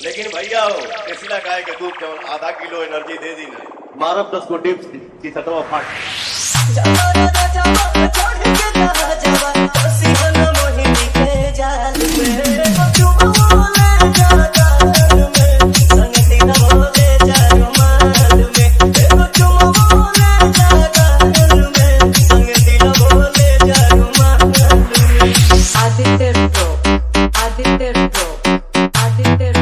लेकिन भैया हो केसिला गाय के दूध केवल आधा किलो एनर्जी दे दी नहीं मारब 10 को टिप्स की सटवा फाट Aditya Pro, Aditya Pro, Aditya